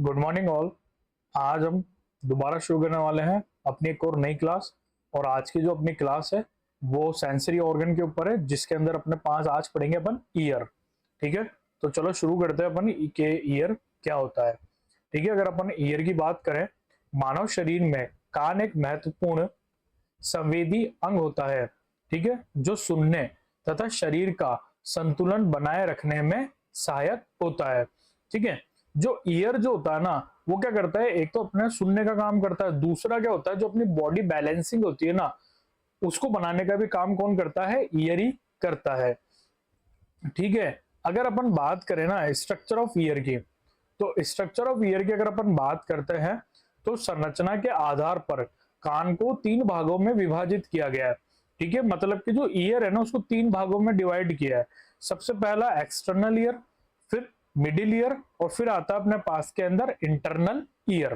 Good morning all. आज हम दोबारा शुरू करने वाले हैं अपनी एक और नई क्लास। और आज की जो अपनी क्लास है वो सेंसरी ऑर्गन के ऊपर है, जिसके अंदर अपने पांच आज पढ़ेंगे अपन ईयर। ठीक है, तो चलो शुरू करते हैं अपन के ईयर क्या होता है। ठीक है, अगर अपन ईयर की बात करें, मानव शरीर में कान एक महत्वपूर्ण संवेदी अंग होता है। ठीक है, जो सुनने तथा शरीर का संतुलन बनाए रखने में सहायक होता है। ठीक है, जो ईयर जो होता है ना, वो क्या करता है, एक तो अपने सुनने का काम करता है, दूसरा क्या होता है, जो अपनी बॉडी बैलेंसिंग होती है ना, उसको बनाने का भी काम कौन करता है, ईयर ही करता है। ठीक है, अगर अपन बात करें ना स्ट्रक्चर ऑफ ईयर की, तो स्ट्रक्चर ऑफ ईयर की अगर अपन बात करते हैं तो संरचना के आधार पर कान को तीन भागों में विभाजित किया गया है। ठीक है, मतलब कि जो ईयर है ना उसको तीन भागों में डिवाइड किया है। सबसे पहला एक्सटर्नल ईयर, फिर मिडिल ईयर, और फिर आता है अपने पास के अंदर इंटरनल ईयर।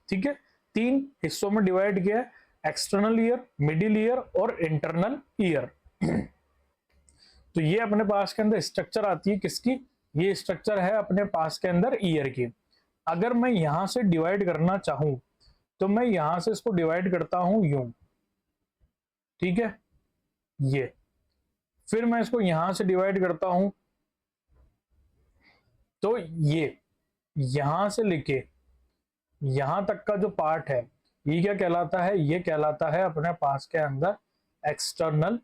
ठीक है, तीन हिस्सों में डिवाइड किया है, एक्सटर्नल ईयर, मिडिल ईयर और इंटरनल ईयर। तो ये अपने पास के अंदर स्ट्रक्चर आती है किसकी, ये स्ट्रक्चर है अपने पास के अंदर ईयर की। अगर मैं यहां से डिवाइड करना चाहूं तो मैं यहां से इसको डिवाइड करता हूं यूं। ठीक है, ये फिर मैं इसको यहां से डिवाइड करता हूं, तो ये यहां से लेके यहां तक का जो पार्ट है ये क्या कहलाता है, ये कहलाता है अपने पास के अंदर एक्सटर्नल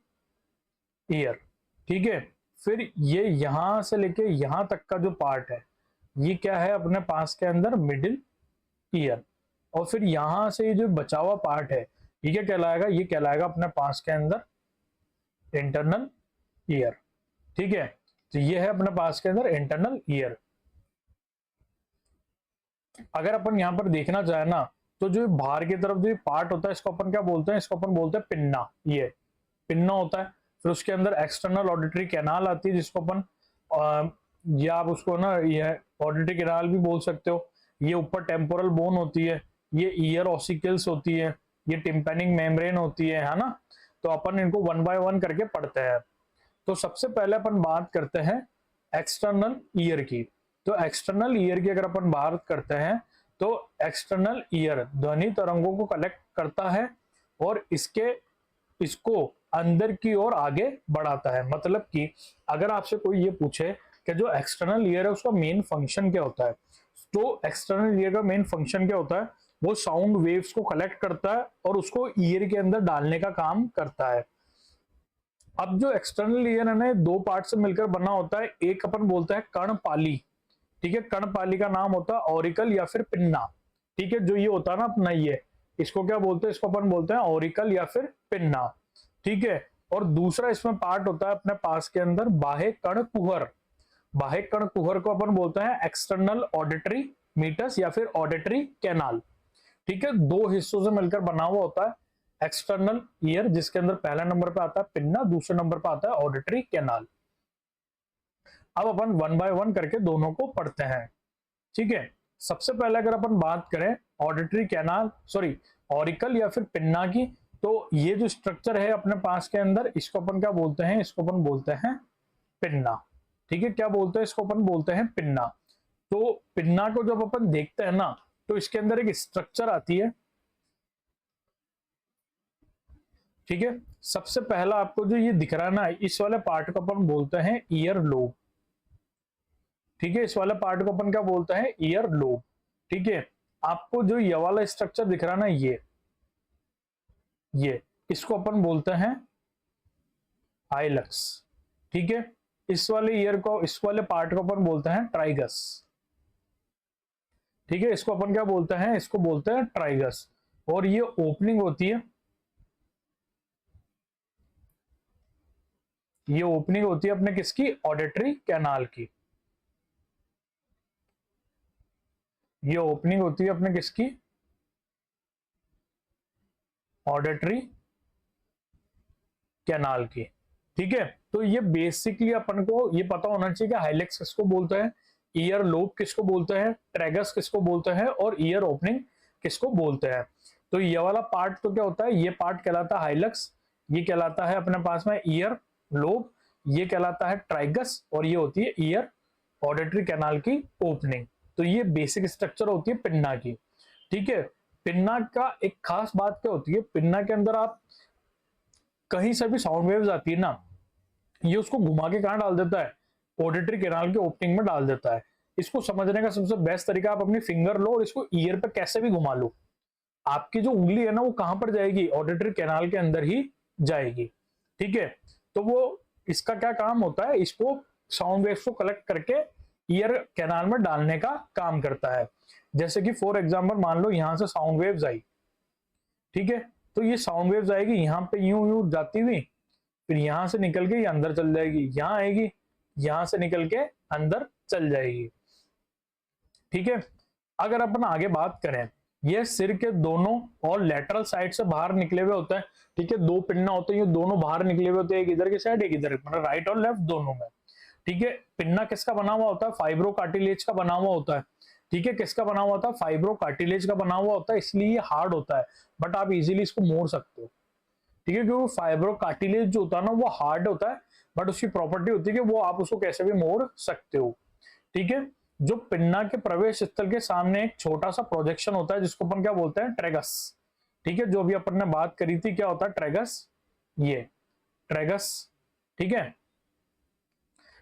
ईयर। ठीक है, फिर ये यहां से लेके यहां तक का जो पार्ट है ये क्या है अपने पास के अंदर मिडिल ईयर। और फिर यहां से ये जो बचा हुआ पार्ट है ये क्या कहलाएगा, ये कहलाएगा अपने पास के अंदर इंटरनल ईयर। ठीक है, तो ये है अपने पास के अंदर इंटरनल ईयर। अगर अपन यहां पर देखना चाहे ना, तो जो बाहर की तरफ जो पार्ट होता है इसको अपन क्या बोलते हैं, इसको अपन बोलते हैं पिन्ना। ये पिन्ना होता है। फिर उसके अंदर एक्सटर्नल ऑडिटरी कैनाल आती है, जिसको अपन या आप उसको ना ये ऑडिटरी कैनाल भी बोल सकते हो। ये ऊपर टेम्पोरल बोन होती है, ये ईयर ऑसिकल्स होती है, ये टिम्पैनिक मेम्ब्रेन होती है ना। तो अपन इनको वन बाय वन करके पढ़ते हैं। तो सबसे पहले अपन बात करते हैं एक्सटर्नल ईयर की। तो एक्सटर्नल ईयर की अगर अपन बात करते हैं तो एक्सटर्नल ईयर ध्वनि तरंगों को कलेक्ट करता है और इसको अंदर की ओर आगे बढ़ाता है। मतलब कि अगर आपसे कोई ये पूछे कि जो एक्सटर्नल ईयर है उसका मेन फंक्शन क्या होता है, तो एक्सटर्नल ईयर का मेन फंक्शन क्या होता है, वो साउंड वेव्स को कलेक्ट करता है और उसको ईयर के अंदर डालने का काम करता है। अब जो एक्सटर्नल ईयर है ना दो पार्ट से मिलकर बना होता है। एक अपन बोलते हैं कर्णपाली। ठीक है, कर्णपाली का नाम होता है ऑरिकल या फिर पिन्ना। ठीक है, जो ये होता है ना अपना ये, इसको क्या बोलते हैं, इसको अपन बोलते हैं ऑरिकल या फिर पिन्ना। ठीक है, और दूसरा इसमें पार्ट होता है अपने पास के अंदर बाह्य कर्ण कुहर। बाह्य कर्ण कुहर को अपन बोलते हैं एक्सटर्नल ऑडिटरी मीटस या फिर ऑडिटरी कैनाल। ठीक है, दो हिस्सों से मिलकर बना हुआ होता है एक्सटर्नल ईयर, जिसके अंदर पहला नंबर पे आता है पिन्ना, दूसरे नंबर पे आता है ऑडिटरी कैनाल। अब अपन वन बाय वन करके दोनों को पढ़ते हैं। ठीक है, सबसे पहले अगर अपन बात करें ऑडिटरी कैनाल सॉरी ऑरिकल या फिर पिन्ना की, तो ये जो स्ट्रक्चर है अपने पास के अंदर इसको अपन क्या बोलते हैं, इसको अपन बोलते हैं पिन्ना। ठीक है, क्या बोलते हैं, इसको अपन बोलते हैं पिन्ना। तो पिन्ना को जब अपन देखते हैं ना तो इसके अंदर एक स्ट्रक्चर आती है। ठीक है, सबसे पहला आपको जो ये दिख रहा है ना, इस वाले पार्ट को अपन बोलते हैं ईयर लोब। ठीक है, इस वाले पार्ट को अपन क्या बोलते हैं, ईयर लोब। ठीक है, आपको जो ये वाला स्ट्रक्चर दिख रहा है ना, ये इसको अपन बोलते हैं हाइलक्स। ठीक है, इस वाले ईयर को, इस वाले पार्ट को अपन बोलते हैं ट्राइगस। ठीक है, इसको अपन क्या बोलते हैं, इसको बोलते हैं ट्राइगस। और ये ओपनिंग होती है, ये ओपनिंग होती है अपने किसकी, ऑडिटरी कैनाल की। ये ओपनिंग होती है अपने किसकी, ऑडिटरी कैनाल की। ठीक है, तो ये बेसिकली अपन को ये पता होना चाहिए कि हाइलेक्स किसको बोलते हैं, ईयर लोब किसको बोलते हैं, ट्रेगस किसको बोलते हैं और ईयर ओपनिंग किसको बोलते हैं। तो ये वाला पार्ट तो क्या होता है, ये पार्ट कहलाता है हाइलेक्स, ये कहलाता है अपने पास में ईयर लोब, ये कहलाता है ट्राइगस, और ये होती है ईयर ऑडिटरी कैनाल की ओपनिंग। तो ये बेसिक स्ट्रक्चर होती है पिन्ना की। ठीक है, पिन्ना का एक खास बात क्या होती है, पिन्ना के अंदर आप कहीं से भी साउंड वेव्स आती है ना, ये उसको घुमा के कहां डाल देता है, ऑडिटरी कैनाल के ओपनिंग में डाल देता है। इसको समझने का सबसे बेस्ट तरीका, आप अपनी फिंगर लो और इसको ईयर पे कैसे भी घुमा लो, आपकी जो उंगली है ना वो कहां पर जाएगी, ऑडिटरी कैनाल के अंदर ही जाएगी। ठीक है, तो वो इसका क्या काम होता है, इसको साउंड वेव्स को कलेक्ट करके ईयर कैनाल में डालने का काम करता है। जैसे कि फॉर एग्जांपल मान लो यहां से साउंड वेव्स आई, ठीक है, तो ये साउंड वेव्स आएगी यहाँ पे यूं यूं जाती हुई, फिर यहां से निकल के ये अंदर चल जाएगी, यहां आएगी, यहां से निकल के अंदर चल जाएगी। ठीक है, अगर अपन आगे बात करें, ये सिर के दोनों और लेटरल साइड से बाहर निकले हुए होता है। ठीक है, दो पिन्ना होते हैं, ये दोनों बाहर निकले हुए होते हैं, एक इधर की साइड एक इधर, मतलब राइट और लेफ्ट दोनों में। ठीक है, पिन्ना किसका बना हुआ होता है, फाइब्रो कार्टिलेज का बना हुआ होता है। ठीक है, किसका बना हुआ होता है, फाइब्रो कार्टिलेज का बना हुआ होता है, इसलिए ये हार्ड होता है, बट आप इजीली इसको मोड़ सकते हो। ठीक है, क्योंकि फाइब्रो कार्टिलेज जो होता है ना वो हार्ड होता है, बट उसकी प्रॉपर्टी होती है कि वो आप उसको कैसे भी मोड़ सकते हो। ठीक है, जो पिन्ना के प्रवेश स्थल के सामने एक छोटा सा प्रोजेक्शन होता है जिसको अपन क्या बोलते हैं, ट्रेगस। ठीक है, जो भी अपन ने बात करी थी, क्या होता है ट्रेगस, ये ट्रेगस। ठीक है,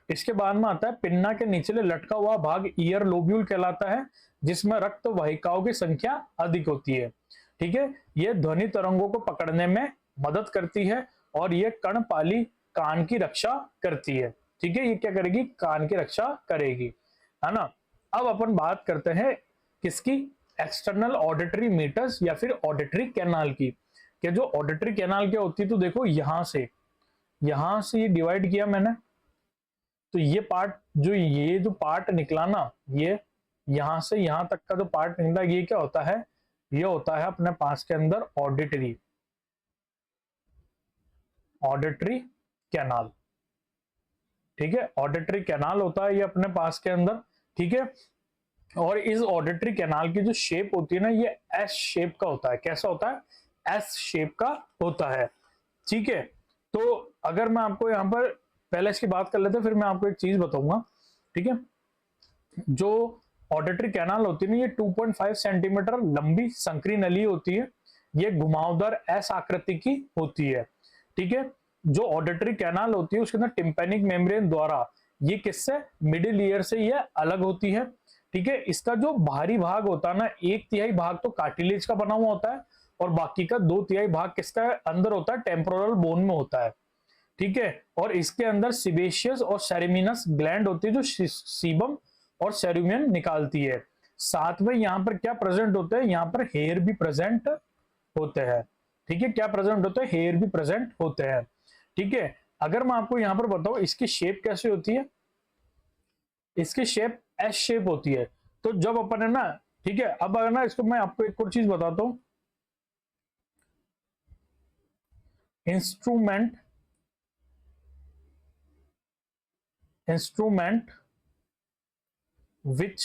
इसके बाद में आता है पिन्ना के निचले लटका हुआ भाग, ईयर लोब्यूल कहलाता है, जिसमें रक्त वाहिकाओं की संख्या अधिक होती है। ठीक है, यह ध्वनि तरंगों को पकड़ने में मदद करती है और यह कर्णपाली कान की रक्षा करती है। ठीक है, ये क्या करेगी, कान की रक्षा करेगी, है ना। अब अपन बात करते हैं किसकी, एक्सटर्नल ऑडिटरी मीटर्स या फिर ऑडिटरी कैनाल की। कि जो ऑडिटरी कैनाल क्या होती है, तो देखो यहां से ये डिवाइड किया मैंने, तो ये पार्ट जो पार्ट निकला ना, ये यहां से यहां तक का जो पार्ट निकला, ये क्या होता है, ये होता है अपने पास के अंदर ऑडिटरी कैनाल। ठीक है, ऑडिटरी कैनाल होता है ये अपने पास के अंदर। ठीक है, और इस ऑडिटरी कैनाल की जो शेप होती है ना, ये एस शेप का होता है। कैसा होता है, एस शेप का होता है। ठीक है, तो अगर मैं आपको यहाँ पर पहले इसकी बात कर लेते हैं, फिर मैं आपको एक चीज बताऊंगा। ठीक है, जो ऑडिटरी कैनाल होती है ना, ये 2.5 सेंटीमीटर लंबी संकरी नली होती है, ये घुमावदार एस आकृति की होती है। ठीक है, जो ऑडिटरी कैनाल होती है उसके अंदर टिम्पैनिक मेम्ब्रेन द्वारा ये किससे, मिडिल ईयर से ये अलग होती है। ठीक है, इसका जो बाहरी भाग होता है ना, 1/3 भाग तो कार्टिलेज का बना हुआ होता है और बाकी का 2/3 भाग किसका अंदर होता है, टेम्पोरल बोन में होता है। ठीक है, और इसके अंदर सिबेशियस और सेरेमिनस ग्लैंड होती है जो सीबम और सेरुमियन निकालती है। साथ में यहाँ पर क्या प्रेजेंट होते हैं, यहाँ पर हेयर भी प्रेजेंट होते हैं। ठीक है, क्या प्रेजेंट होते हैं, हेयर भी प्रेजेंट होते हैं। ठीक है, अगर मैं आपको यहाँ पर बताऊं इसकी शेप कैसे होती है, इसकी शेप एस शेप होती है। तो जब अपन है ना, ठीक है, अब अगर ना इसको मैं आपको एक और चीज बताता हूं, instrument which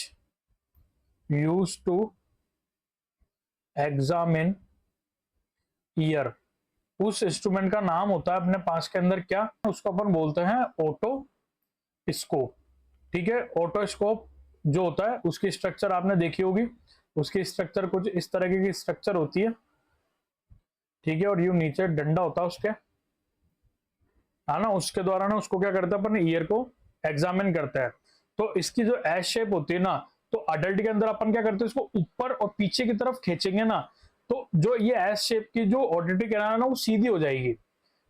used to examine ear, उस इंस्ट्रूमेंट का नाम होता है अपने पास के अंदर क्या, उसको अपन बोलते हैं ओटोस्कोप। ठीक है, ओटोस्कोप जो होता है उसकी स्ट्रक्चर आपने देखी होगी, उसकी स्ट्रक्चर कुछ इस तरह की स्ट्रक्चर होती है। ठीक है, और यू नीचे डंडा होता है उसके, है ना, उसके द्वारा ना उसको क्या करते हैं अपन, ईयर को एग्जामिन करते हैं। तो इसकी जो एस शेप होती है ना, तो अडल्ट के अंदर अपन क्या करते हैं, इसको ऊपर और पीछे की तरफ खींचेंगे ना, तो जो ये एस शेप की जो ऑडिटरी कैनाल है ना वो सीधी हो जाएगी।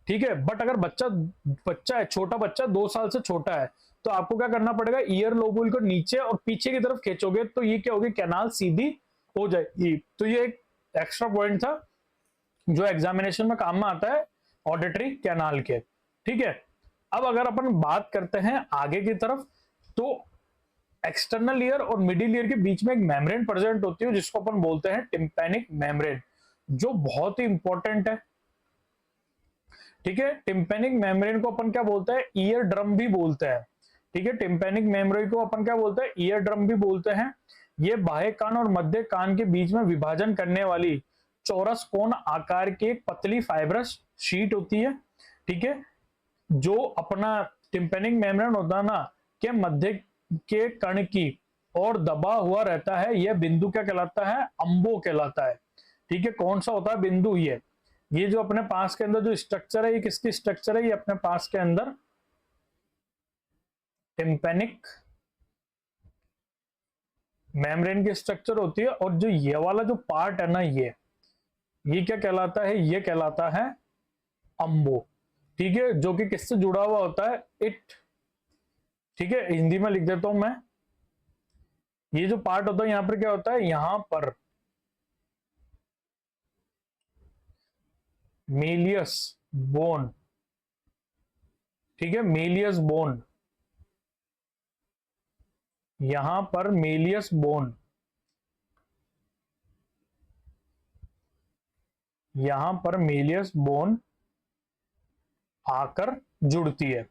ठीक है, बट अगर बच्चा है, छोटा बच्चा 2 साल से छोटा है, तो आपको क्या करना पड़ेगा, ईयर लोबुल को नीचे और पीछे की तरफ खींचोगे तो ये क्या होगी, कैनाल सीधी हो जाएगी। तो ये एक एक्स्ट्रा पॉइंट था जो एग्जामिनेशन में काम में आता है ऑडिटरी कैनाल के। ठीक है, अब अगर अपन बात करते हैं आगे की तरफ, तो एक्सटर्नल ईयर और मिडिल ईयर के बीच में एक मेम्ब्रेन प्रेजेंट होती है जिसको अपन बोलते हैं टिम्पैनिक मेम्ब्रेन, जो बहुत ही इंपॉर्टेंट है। ठीक है, टिम्पैनिक मेम्ब्रेन को अपन क्या बोलते हैं, ईयर ड्रम भी बोलते हैं। ठीक है, टिम्पैनिक मेम्ब्रेन को अपन क्या बोलते हैं, ईयर ड्रम भी बोलते हैं। ये बाह्य कान और मध्य कान के बीच में विभाजन करने वाली चौरस कोण आकार की एक पतली फाइब्रस शीट होती है। ठीक है, जो अपना टिम्पैनिक मेम्ब्रेन होता है ना, के मध्य के कण की और दबा हुआ रहता है, यह बिंदु क्या कहलाता है? अम्बो कहलाता है। ठीक है, कौन सा होता है बिंदु? ये जो अपने पास के अंदर जो स्ट्रक्चर है, ये किसकी स्ट्रक्चर है? ये अपने पास के अंदर टिम्पैनिक मेम्ब्रेन की स्ट्रक्चर होती है। और जो ये वाला जो पार्ट है ना, ये क्या कहलाता है? ये कहलाता है अम्बो। ठीक है, जो कि किससे जुड़ा हुआ होता है? इट। ठीक है, हिंदी में लिख देता हूं मैं। ये जो पार्ट होता है, यहां पर क्या होता है? यहां पर मेलियस बोन। ठीक है, मेलियस बोन, यहां पर मेलियस बोन, यहां पर मेलियस बोन आकर जुड़ती है,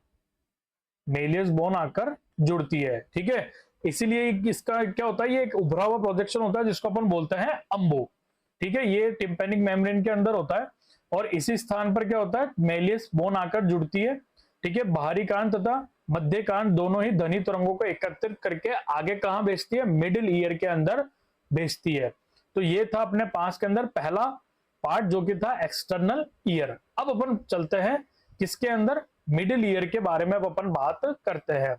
मेलियस बोन आकर जुड़ती है। ठीक है, इसीलिए इसका क्या होता है? ये एक उभरा हुआ प्रोजेक्शन होता है जिसको अपन बोलते हैं अम्बो। ठीक है, ये टिम्पैनिक मेम्ब्रेन के अंदर होता है और इसी स्थान पर क्या होता है? मेलियस बोन आकर जुड़ती है। ठीक है, बाहरी कान तथा मध्य कान दोनों ही ध्वनि तरंगों को एकत्रित करके आगे कहां भेजती है? मिडिल ईयर के अंदर भेजती है। तो ये था अपने पास के अंदर पहला पार्ट जो कि था एक्सटर्नल ईयर। अब अपन चलते हैं किसके अंदर? मिडिल ईयर के बारे में अब अपन बात करते हैं।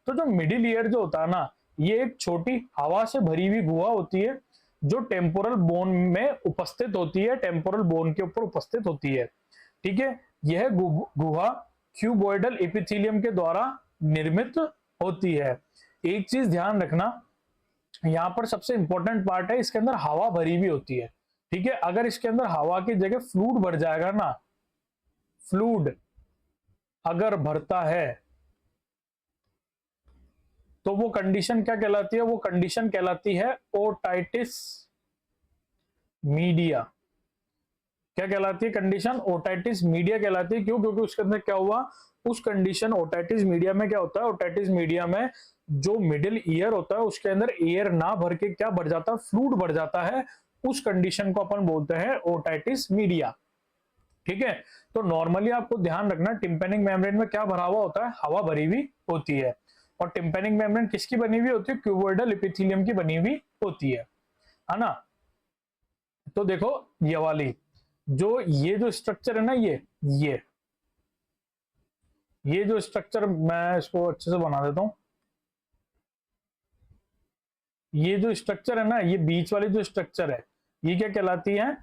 तो जो मिडिल ईयर जो होता है ना, ये एक छोटी हवा से भरी हुई गुहा होती है जो टेम्पोरल बोन में उपस्थित होती है, टेम्पोरल बोन के ऊपर उपस्थित होती है। ठीक है, यह गुहा क्यूबॉइडल एपिथेलियम के द्वारा निर्मित होती है। एक चीज ध्यान रखना, यहां पर सबसे इंपॉर्टेंट पार्ट है, इसके अंदर हवा भरी हुई होती है। ठीक है, अगर इसके अंदर हवा की जगह फ्लूइड भर जाएगा ना, फ्लूइड अगर भरता है तो वो कंडीशन क्या कहलाती है? वो कंडीशन कहलाती है ओटाइटिस मीडिया। क्या कहलाती है कंडीशन? ओटाइटिस मीडिया कहलाती है। क्यों? क्योंकि उसके अंदर क्या हुआ? उस कंडीशन ओटाइटिस मीडिया में क्या होता है? ओटाइटिस मीडिया में जो मिडिल ईयर होता है उसके अंदर एयर ना भर के क्या भर जाता है? फ्लूइड भर जाता है। उस कंडीशन को अपन बोलते हैं ओटाइटिस मीडिया। ठीक है, तो नॉर्मली आपको ध्यान रखना, टिम्पैनिक मेम्ब्रेन में क्या भरा हुआ होता है? हवा भरी हुई होती है। और टिम्पैनिक मेम्ब्रेन किसकी बनी हुई होती है? क्यूबॉइडल एपिथेलियम की बनी हुई होती है ना। तो देखो ये वाली जो ये जो स्ट्रक्चर है ना, ये जो स्ट्रक्चर, मैं इसको अच्छे से बना देता हूं। ये जो स्ट्रक्चर है ना, ये बीच वाली जो स्ट्रक्चर है, ये क्या कहलाती है?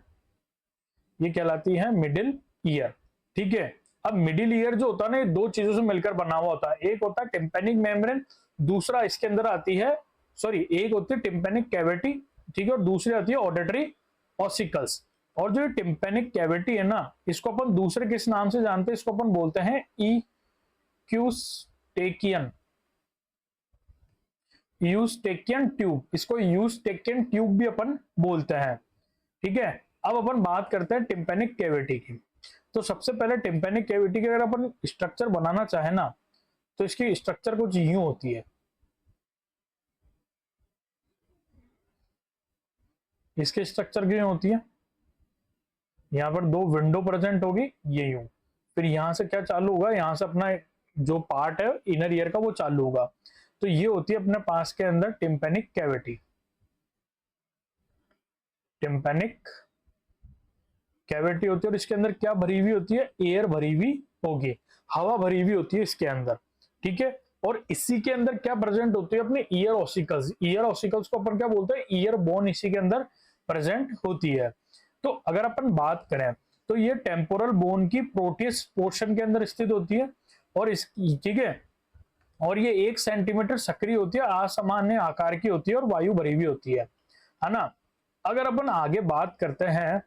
ये कहलाती है मिडिल ईयर। ठीक है, अब मिडिल ईयर जो होता है ना, ये दो चीजों से मिलकर बना हुआ होता है। एक होता है टिम्पैनिक मेम्ब्रेन, दूसरा इसके अंदर आती है, सॉरी, एक होती है टिम्पैनिक कैविटी। ठीक है, और दूसरी आती है ऑडिटरी ऑसिकल्स। और जो टिम्पैनिक कैविटी है ना, इसको अपन दूसरे किस नाम से जानते हैं? इसको अपन बोलते हैं यूस्टेकियन, यूस्टेकियन ट्यूब। इसको यूस्टेकियन ट्यूब भी अपन बोलते हैं। ठीक है, अब अपन बात करते हैं टिम्पैनिक कैविटी की। तो सबसे पहले टिम्पैनिक कैविटी की अगर अपन स्ट्रक्चर बनाना चाहे ना, तो इसकी स्ट्रक्चर कुछ यूं होती है। इसके स्ट्रक्चर क्यों होती है? यहाँ पर दो विंडो प्रेजेंट होगी, ये यूं। फिर यहां से क्या चालू होगा? यहां से अपना जो पार्ट है इनर ईयर का वो चालू होगा। तो ये होती है अपने पास के अंदर टिम्पैनिक कैविटी। टिम्पैनिक कैविटी होती है और इसके अंदर क्या भरी हुई होती है? एयर भरी हुई होगी, हवा भरी हुई होती है इसके अंदर। ठीक है, और इसी के अंदर क्या प्रेजेंट होती है? अपने ईयर ऑसिकल्स। ईयर ऑसिकल्स को अपन क्या बोलते हैं? ईयर बोन इसी के अंदर प्रेजेंट होती है। तो अगर अपन बात करें तो ये टेम्पोरल बोन की प्रोटियस पोर्शन के अंदर स्थित होती है और इस, ठीक है, और ये 1 सेंटीमीटर सक्रिय होती है, असामान्य आकार की होती है और वायु भरी हुई होती है ना। अगर अपन आगे बात करते हैं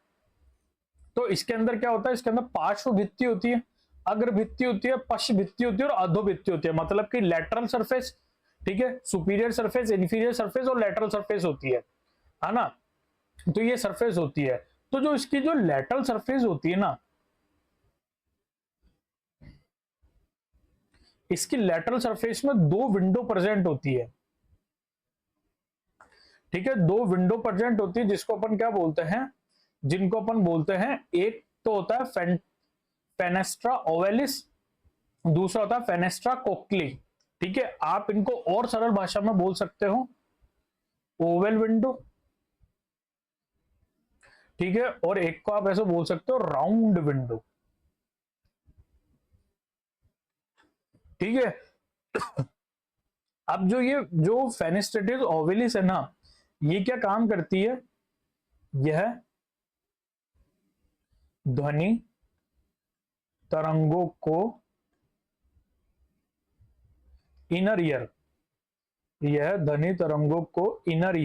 तो इसके अंदर क्या होता है? इसके अंदर पार्श्व भित्ति होती है, अग्र भित्ति होती है, पश्च भित्ति होती है और अधो भित्ति होती है। मतलब कि लेटरल सरफेस, ठीक है, सुपीरियर सरफेस, इंफीरियर सरफेस और लेटरल सरफेस होती है ना। तो ये सरफेस होती है। तो जो इसकी जो लेटरल सरफेस होती है ना, इसकी लेटरल सरफेस में दो विंडो प्रेजेंट होती है। ठीक है, दो विंडो प्रेजेंट होती है जिसको अपन क्या बोलते हैं? जिनको अपन बोलते हैं, एक तो होता है फेनेस्ट्रा ओवेलिस, दूसरा होता है फेनेस्ट्रा कोक्ली। ठीक है, आप इनको और सरल भाषा में बोल सकते हो ओवल विंडो, ठीक है, और एक को आप ऐसे बोल सकते हो राउंड विंडो, ठीक है। अब जो फेनेस्ट्रेटिस ओवलिस है ना, ये क्या काम करती है, यह ध्वनि तरंगों को इनर ईयर, यह ध्वनि तरंगों को इनर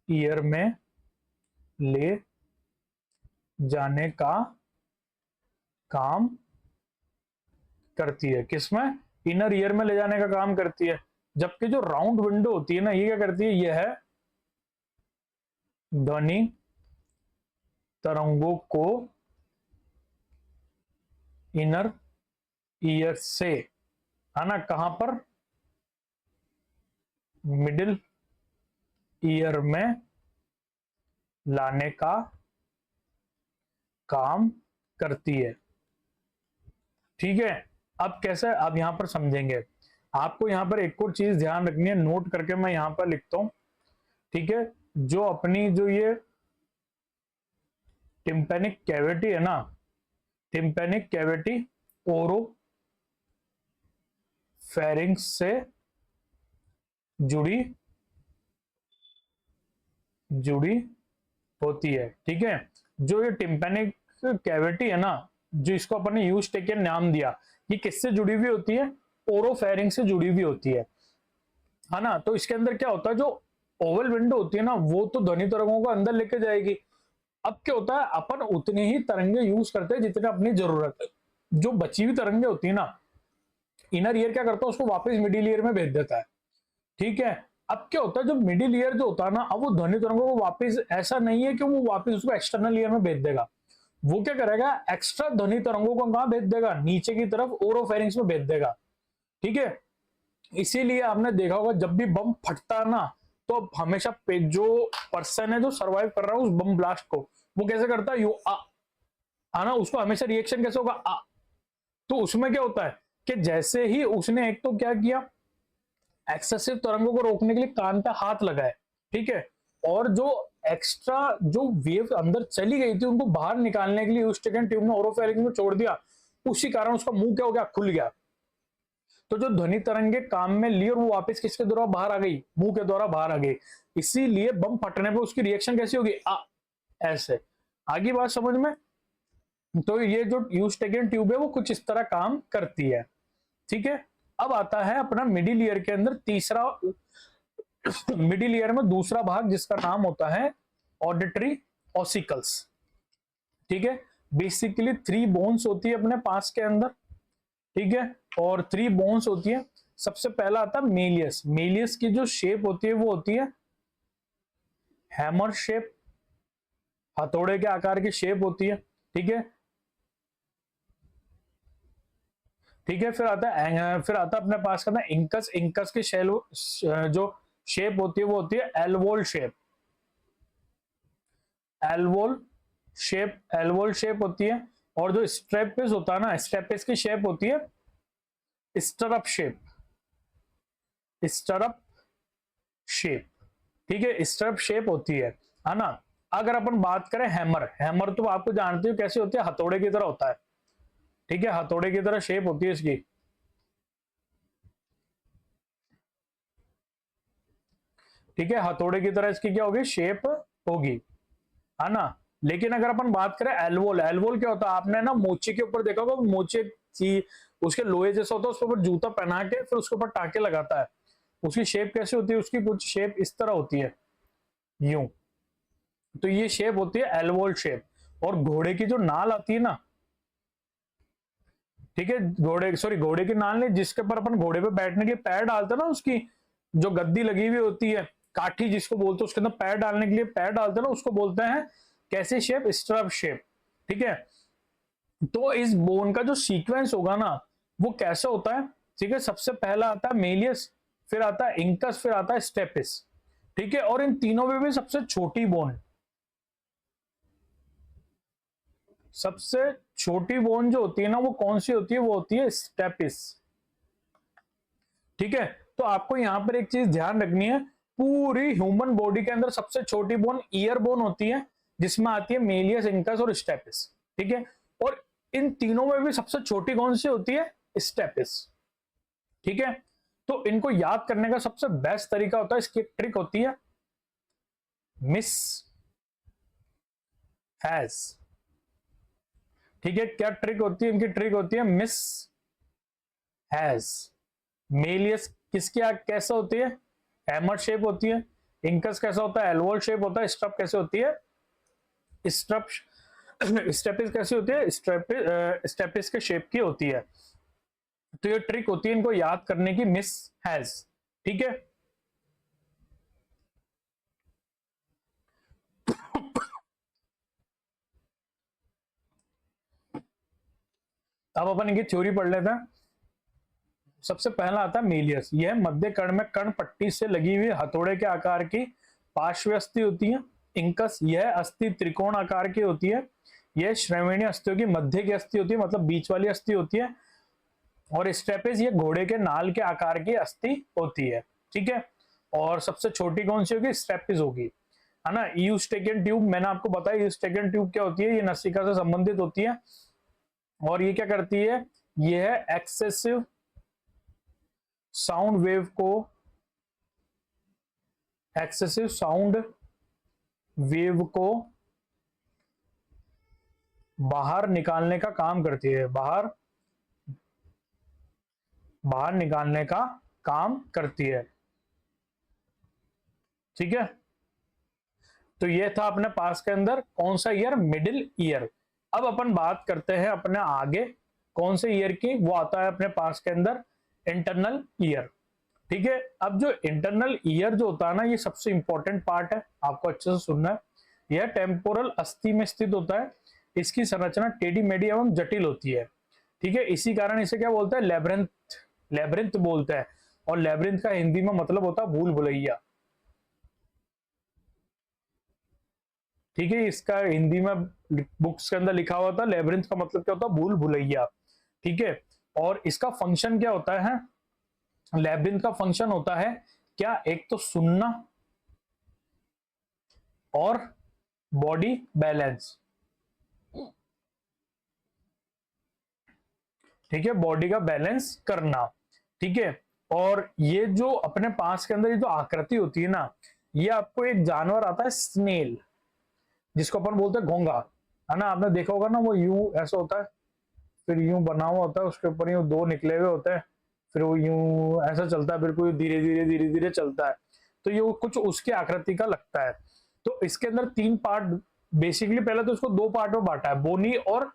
ईयर में ले जाने का काम करती है। किसमें? इनर ईयर में ले जाने का काम करती है। जबकि जो राउंड विंडो होती है ना, ये क्या करती है, यह ध्वनि तरंगों को इनर ईयर से, है ना, कहां पर, मिडिल ईयर में लाने का काम करती है, ठीक है। अब कैसे, अब यहां पर समझेंगे। आपको यहां पर एक और चीज ध्यान रखनी है, नोट करके मैं यहां पर लिखता हूं, ठीक है। जो अपनी जो ये टिम्पेनिक कैविटी है ना, टिम्पेनिक कैविटी ओरो फेरिंग्स से जुड़ी जुड़ी होती है, ठीक है। जो ये टिम्पेनिक कैविटी है ना, जो इसको अपन ने यूज टेकन नाम दिया, ये किससे जुड़ी हुई होती है, ओरोफेरिंग से जुड़ी हुई होती है ना। तो इसके अंदर क्या होता है, जो ओवल विंडो होती है ना, वो तो ध्वनि तरंगों को अंदर लेके जाएगी। अब क्या होता है, अपन उतनी ही तरंगे यूज करते हैं जितने अपनी जरूरत है। जो बची हुई तरंगे होती है ना, इनर ईयर क्या करता है, उसको वापस मिडिल ईयर में भेज देता है, ठीक है। अब क्या होता है, जो मिडिल ईयर जो होता है ना, अब वो ध्वनि तरंगों को वापस, ऐसा नहीं है कि वो वापस उसको एक्सटर्नल ईयर में भेज देगा। वो क्या करेगा, एक्स्ट्रा ध्वनि तरंगों को कहां भेज देगा, नीचे की तरफ ओरोफेरिंग्स में भेज देगा, ठीक है। इसीलिए आपने देखा होगा, जब भी बम फटता है ना, तो हमेशा जो पर्सन है जो सर्वाइव कर रहा है उस बम ब्लास्ट को, वो कैसे करता है, यू आ ना, उसको हमेशा रिएक्शन कैसे होगा, आ। तो उसमें क्या होता है कि जैसे ही उसने एक तो क्या किया, एक्सेसिव तरंगों को रोकने के लिए कान पे हाथ लगाए, ठीक है, और जो एक्स्ट्रा जो वेव अंदर चली गई थी उनको बाहर निकालने के लिए उस ट्यूब में ओरोफेरिंग्स में छोड़ दिया। उसी कारण उसका मुंह क्या हो गया, खुल गया। तो जो ध्वनि तरंगे काम में ली और वो वापस किसके द्वारा बाहर आ गई, मुंह के द्वारा बाहर आ गई। इसीलिए बम फटने पे उसकी रिएक्शन कैसी होगी, ऐसे। आगे बात समझ में। तो ये जो यूज टेकन ट्यूब है वो कुछ इस तरह काम करती है, ठीक है। अब आता है अपना मिडिल ईयर के अंदर तीसरा, मिडिल ईयर में दूसरा भाग जिसका नाम होता है ऑडिटरी ऑसिकल्स, ठीक है। बेसिकली 3 बोन्स होती है अपने पास के अंदर, ठीक है, और 3 बोन्स होती है। सबसे पहला आता है मेलियस। मेलियस की जो शेप होती है वो होती है हैमर शेप, हथौड़े के आकार की शेप होती है, ठीक है, ठीक है। फिर आता है अपने पास का ना इंकस। इंकस की शेल जो शेप होती है वो होती है एल्वोल शेप, एल्वोल एल्वोल शेप होती है। और जो स्ट्रेपिस होता है ना, स्ट्रेपिस की शेप होती है स्टरअप शेप, स्टरअप शेप, ठीक है, स्टरअप शेप होती है ना। अगर अपन बात करें हैमर, हैमर तो आपको जानते हो कैसे होती है, हथौड़े की तरह होता है, ठीक है, हथौड़े की तरह शेप होती है इसकी, ठीक है, हथौड़े की तरह इसकी क्या होगी, शेप होगी, है ना। लेकिन अगर अपन बात करें एल्वोल, एल्वोल क्या होता है, आपने ना मोचे के ऊपर देखा होगा, मोचे की उसके लोहे जैसा होता है, उसके ऊपर जूता पहना के फिर उसके ऊपर टाके लगाता है। उसकी शेप कैसे होती है, उसकी कुछ शेप इस तरह होती है, यूं। तो ये शेप होती है एल्वोल शेप। और घोड़े की जो नाल आती है ना, ठीक है, घोड़े की नाल नहीं, जिसके ऊपर अपन घोड़े पे बैठने के लिए पैर डालते हैं ना, उसकी जो गद्दी लगी हुई होती है, काठी जिसको बोलते हैं, उसके अंदर पैर डालने के लिए पैर डालते हैं ना, उसको बोलते हैं कैसी शेप, स्ट्रप शेप, ठीक है। तो इस बोन का जो सीक्वेंस होगा ना, वो कैसे होता है, ठीक है। सबसे पहला आता है मेलियस, फिर आता है इंकस, फिर आता है स्टेपिस, ठीक है। और इन तीनों में भी सबसे छोटी बोन, सबसे छोटी बोन जो होती है ना, वो कौन सी होती है, वो होती है स्टेपिस, ठीक है। तो आपको यहाँ पर एक चीज ध्यान रखनी है, पूरी ह्यूमन बॉडी के अंदर सबसे छोटी बोन ईयर बोन होती है, जिसमें आती है मेलियस, इंकस और स्टेपिस। ठीक है, और इन तीनों में भी सबसे छोटी कौन सी होती है? स्टेपिस। ठीक है, तो इनको याद करने का सबसे बेस्ट तरीका होता है, इसकी ट्रिक होती है मिस हैज। ठीक है, क्या ट्रिक होती है इनकी? ट्रिक होती है मिस हैज। मेलियस किसकी कैसे होती है? हैमर शेप होती है। इंकस कैसा होता है? एल्वोल शेप होता है। स्ट्रप कैसे होती है? स्ट्रप स्टेपिस कैसी होती है? स्टेपिस के शेप की होती है। तो ये ट्रिक होती है इनको याद करने की, मिस हैज। ठीक है, अब अपन इनकी थ्योरी पढ़ लेते हैं। सबसे पहला आता है मेलियस। यह मध्य कर्ण में कर्ण पट्टी से लगी हुई हथौड़े के आकार की पार्श्व अस्थि होती है। इंकस, यह अस्थि त्रिकोण आकार की होती है। यह श्रेणी अस्थियों की मध्य की अस्थि होती है, मतलब बीच वाली अस्थि होती है। और स्टेपिस, ये घोड़े के नाल के आकार की अस्थि होती है। ठीक है, और सबसे छोटी कौन सी होगी? स्टेपिस होगी, है ना। यूस्टेकियन ट्यूब, मैंने आपको बताया यूस्टेकियन ट्यूब क्या होती है, ये नसिका से संबंधित होती है। और ये क्या करती है? ये है एक्सेसिव साउंड वेव को, एक्सेसिव साउंड वेव को बाहर निकालने का काम करती है, बाहर निकालने का काम करती है। ठीक है, तो ये था अपने पास के अंदर कौन सा ईयर? Middle ear. अब अपन बात करते हैं अपने आगे कौन से ईयर की, वो आता है अपने पास के अंदर इंटरनल ईयर। ठीक है, अब जो इंटरनल ईयर जो होता है ना, ये सबसे इंपॉर्टेंट पार्ट है, आपको अच्छे से सुनना है। यह टेम्पोरल अस्थि में स्थित होता है। इसकी संरचना टेढ़ी मेढ़ी एवं जटिल होती है। ठीक है, इसी कारण इसे क्या बोलते हैं? लेब्रिंथ, लेब्रिंथ बोलते हैं। और लेब्रिंथ का हिंदी में मतलब होता है भूल भुलैया। ठीक है, इसका हिंदी में बुक्स के अंदर लिखा हुआ था, लेब्रिंथ का मतलब क्या होता है? भूल भुलैया। ठीक है, और इसका फंक्शन क्या होता है? लेब्रिंथ का फंक्शन होता है क्या? एक तो सुनना और बॉडी बैलेंस। ठीक है, बॉडी का बैलेंस करना। ठीक है, और ये जो अपने पास के अंदर ये जो आकृति होती है ना, ये आपको एक जानवर आता है स्नेल, जिसको अपन बोलते हैं घोंगा, है ना। आपने देखा होगा ना, वो यूं ऐसा होता है, फिर यूं बना हुआ होता है, उसके ऊपर यूं दो निकले हुए होते हैं, फिर वो यूं ऐसा चलता है, फिर कोई धीरे धीरे धीरे धीरे चलता है। तो ये कुछ उसकी आकृति का लगता है। तो इसके अंदर तीन पार्ट, बेसिकली पहले तो इसको दो पार्ट में बांटा है, बोनी और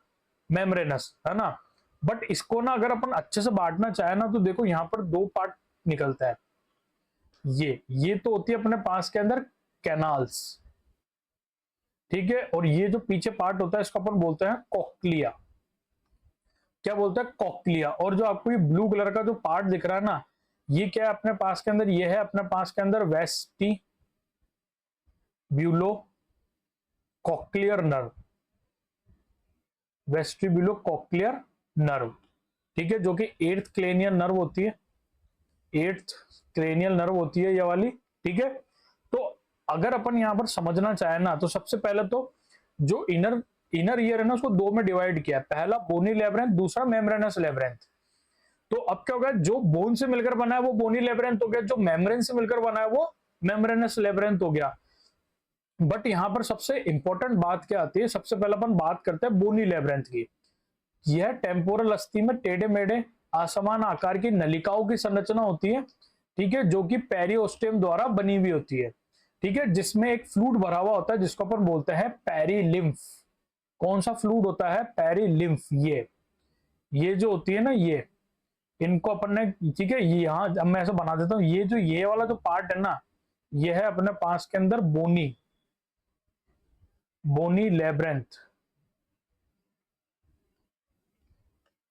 मेम्ब्रेनस, है ना। बट इसको ना अगर अपन अच्छे से बांटना चाहे ना, तो देखो यहाँ पर दो पार्ट निकलता है। ये तो होती है अपने पास के अंदर कैनाल्स। ठीक है, और ये जो पीछे पार्ट होता है, इसको अपन बोलते हैं कॉक्लिया। क्या बोलते हैं? कॉक्लिया। और जो आपको ये ब्लू कलर का जो पार्ट दिख रहा है ना, ये क्या है अपने पास के अंदर? ये है अपने पास के अंदर vestibulo cochlear nerve, vestibulo cochlear nerve. ठीक है, जो कि एट्थ क्रेनियल नर्व होती है, एट्थ क्रेनियल नर्व होती है ये वाली। ठीक है, तो अगर अपन यहां पर समझना चाहे ना, तो सबसे पहले तो जो इनर इनर ईयर है ना, उसको दो में डिवाइड किया है। पहला बोनी लेब्रेंथ, दूसरा मेम्ब्रेनस लेब्रेंथ। तो अब क्या होगा? जो बोन से मिलकर बना है वो बोनी लेब्रेंथ हो गया, जो मेम्ब्रेन से मिलकर बना है वो मेम्ब्रेनस लेब्रेंथ हो गया। बट यहां पर सबसे इंपॉर्टेंट बात क्या आती है? सबसे पहले अपन बात करते हैं बोनी लेब्रेंथ की। यह टेम्पोरल अस्थि में टेढ़े मेढ़े असमान आकार की नलिकाओं की संरचना होती है। ठीक है, जो कि पेरिओस्टेम द्वारा बनी हुई होती है। ठीक है, जिसमें एक फ्लूइड भरा हुआ होता है, जिसको अपन बोलते हैं पेरिलिम्फ। कौन सा फ्लूइड होता है? पेरिलिम्फ। ये जो होती है ना, ये इनको अपन ने, ठीक है, ये यहाँ अब मैं ऐसा बना देता हूँ, ये जो ये वाला जो पार्ट है ना, ये है अपने पास के अंदर बोनी, बोनी लेब्रेंथ।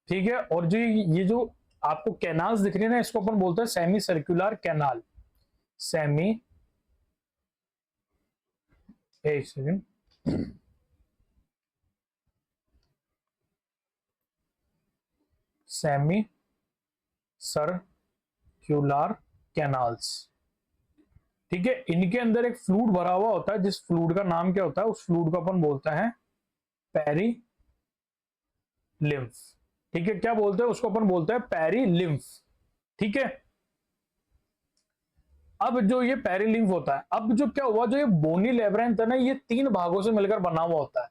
ठीक है, और जो ये जो आपको कैनाल्स दिख रही है ना, इसको अपन बोलते हैं सेमी सर्कुलर कैनाल। सेमी, एक सेकेंड, सेमी सर्कुलर कैनाल्स। ठीक है, इनके अंदर एक फ्लूइड भरा हुआ होता है, जिस फ्लूइड का नाम क्या होता है, उस फ्लूइड को अपन बोलते हैं पेरी लिम्फ। ठीक है, क्या बोलते हैं उसको, अपन बोलते हैं पेरी लिम्फ। ठीक है, अब जो ये पेरिलिम्फ होता है, अब जो क्या हुआ, जो ये बोनी लेब्रिंथ है ना, ये 3 भागों से मिलकर बना हुआ होता है,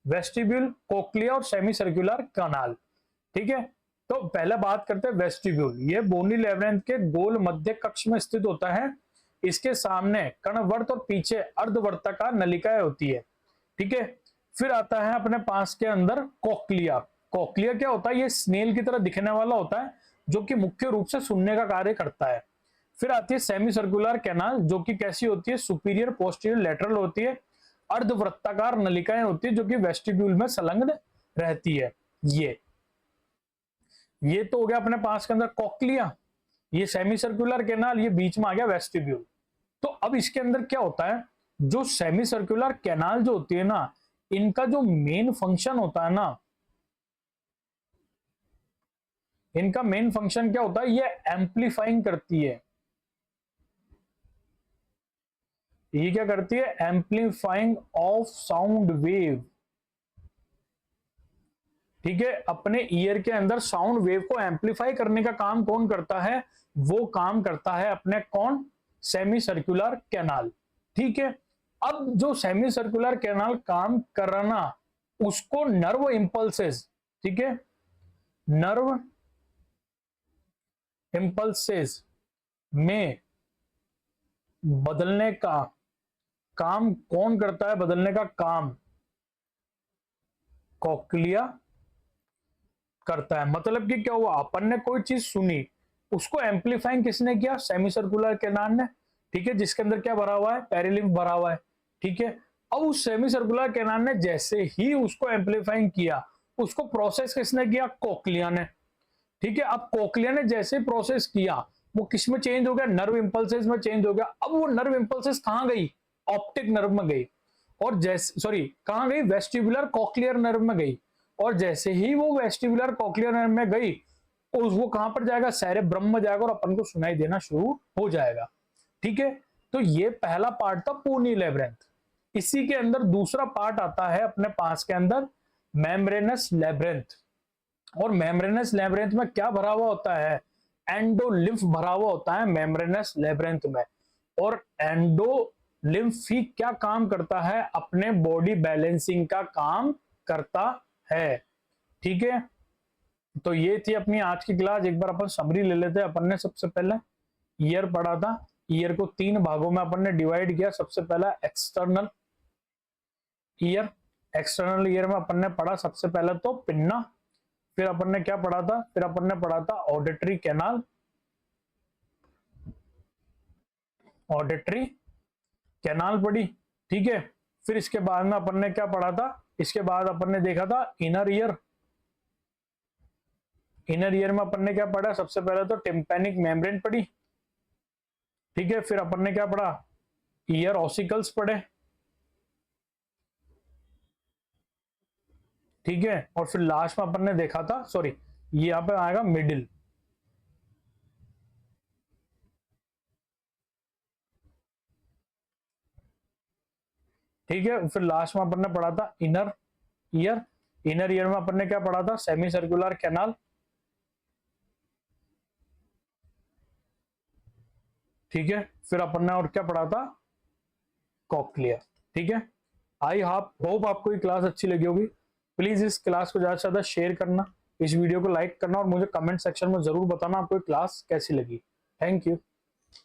वेस्टिब्यूल, कोक्लिया और सेमी सर्कुलर कैनाल। ठीक है, तो पहले बात करते हैं वेस्टिब्यूल। ये बोनी लेब्रिंथ के गोल मध्य कक्ष में स्थित होता है। इसके सामने कर्णवर्त और पीछे अर्धवर्ताकार नलिकाएं होती है। ठीक है, फिर आता है अपने पास के अंदर कोक्लिया। कोक्लिया क्या होता है, ये स्नेल की तरह दिखने वाला होता है, जो कि मुख्य रूप से सुनने का कार्य करता है। फिर आती है सेमी सर्कुलर कैनाल, जो कि कैसी होती है, सुपीरियर पोस्टीरियर लेटरल होती है, अर्धवृत्ताकार नलिकाएं होती है, जो कि वेस्टिब्यूल में संलग्न रहती है। ये तो हो गया अपने पास के अंदर कोक्लिया, ये सेमी सर्कुलर कैनाल, ये बीच में आ गया वेस्टिब्यूल। तो अब इसके अंदर क्या होता है, जो सेमी सर्कुलर कैनाल जो होती है ना, इनका जो मेन फंक्शन होता है ना, इनका मेन फंक्शन क्या होता है, ये एम्पलीफाइंग करती है। ये क्या करती है, एम्पलीफाइंग ऑफ साउंड वेव। ठीक है, अपने ईयर के अंदर साउंड वेव को एम्पलीफाई करने का काम कौन करता है, वो काम करता है अपने कौन, सेमी सर्कुलर कैनाल। ठीक है, अब जो सेमी सर्कुलर कैनाल काम करना, उसको नर्व इंपल्सेस, ठीक है, नर्व इंपल्सेस में बदलने का काम कौन करता है, बदलने का काम कोक्लिया करता है। मतलब कि क्या हुआ, अपन ने कोई चीज सुनी, उसको एम्पलीफाइंग किसने किया, सेमी सर्कुलर कैनाल ने। ठीक है, जिसके अंदर क्या भरा हुआ है, पेरिलिम्फ भरा हुआ है। ठीक है, अब उस सेमी सर्कुलर कैनाल ने जैसे ही उसको एम्पलीफाइंग किया, उसको प्रोसेस किसने किया, कोक्लिया ने। ठीक है, अब कोक्लिया ने जैसे प्रोसेस किया, वो किस में चेंज हो गया, नर्व इंपल्सेस में चेंज हो गया। अब वो नर्व इंपल्सेस कहां गई, ऑप्टिक नर्व में गई, और जैसे सॉरी कहां गई, वेस्टिबुलर कॉक्लियर नर्व में गई। और जैसे ही वो वेस्टिबुलर कॉक्लियर नर्व में गई, और वो कहां पर जाएगा, सेरेब्रम में जाएगा, और अपन को सुनाई देना शुरू हो जाएगा। ठीक है, तो ये पहला पार्ट था बोनी लेब्रिंथ। इसी के अंदर दूसरा पार्ट आता है अपने पास के अंदर, मेम्ब्रेनस लेब्रिंथ। और मेम्ब्रेनस लेब्रिंथ में क्या भरा हुआ होता है, एंडोलिम्फ भरा हुआ होता है मेम्ब्रेनस लेब्रिंथ में। और एंडोलिम्फ ही क्या काम करता है, अपने बॉडी बैलेंसिंग का काम करता है। ठीक है, तो ये थी अपनी आज की क्लास। एक बार अपन समरी ले लेते हैं। अपन ने सबसे पहले ईयर पढ़ा था, ईयर को 3 भागों में अपन ने डिवाइड किया। सबसे पहला एक्सटर्नल ईयर, एक्सटर्नल ईयर में अपन ने पढ़ा सबसे पहले तो पिन्ना, फिर अपन ने क्या पढ़ा था, फिर अपन ने पढ़ा था ऑडिटरी कैनाल, ऑडिटरी कैनाल पढ़ी। ठीक है, फिर इसके बाद में अपन ने क्या पढ़ा था, इसके बाद अपन ने देखा था इनर ईयर। इनर ईयर में अपन ने क्या पढ़ा, सबसे पहले तो टिम्पैनिक मेम्ब्रेन पढ़ी। ठीक है, फिर अपन ने क्या पढ़ा, ईयर ऑसिकल्स पढ़े। ठीक है, और फिर लास्ट में अपन ने देखा था, सॉरी ये यहां पे आएगा मिडिल। ठीक है, फिर लास्ट में अपन ने पढ़ा था इनर ईयर। इनर ईयर में अपन ने क्या पढ़ा था, सेमी सर्कुलर कैनाल। ठीक है, फिर अपन ने और क्या पढ़ा था, कॉक्लिया। ठीक है, आई होप आपको ये क्लास अच्छी लगी होगी। प्लीज इस क्लास को ज्यादा से ज्यादा शेयर करना, इस वीडियो को लाइक करना, और मुझे कमेंट सेक्शन में जरूर बताना आपको क्लास कैसी लगी। Thank you.